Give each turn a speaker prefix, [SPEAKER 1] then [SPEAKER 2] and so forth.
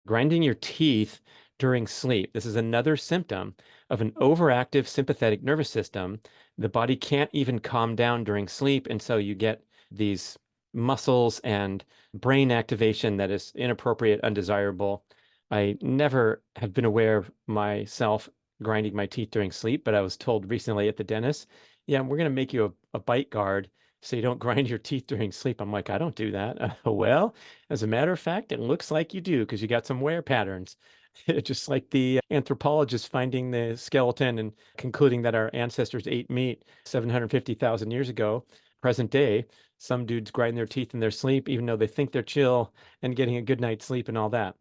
[SPEAKER 1] Grinding your teeth during sleep. This is another symptom of an overactive sympathetic nervous system. The body can't even calm down during sleep, and so you get these muscles and brain activation that is inappropriate, undesirable. I never have been aware of myself grinding my teeth during sleep, but I was told recently at the dentist, yeah, we're going to make you a bite guard so you don't grind your teeth during sleep. I'm like, I don't do that. Well, as a matter of fact, it looks like you do because you got some wear patterns. Just like the anthropologist finding the skeleton and concluding that our ancestors ate meat 750,000 years ago, present day, some dudes grind their teeth in their sleep, even though they think they're chill and getting a good night's sleep and all that.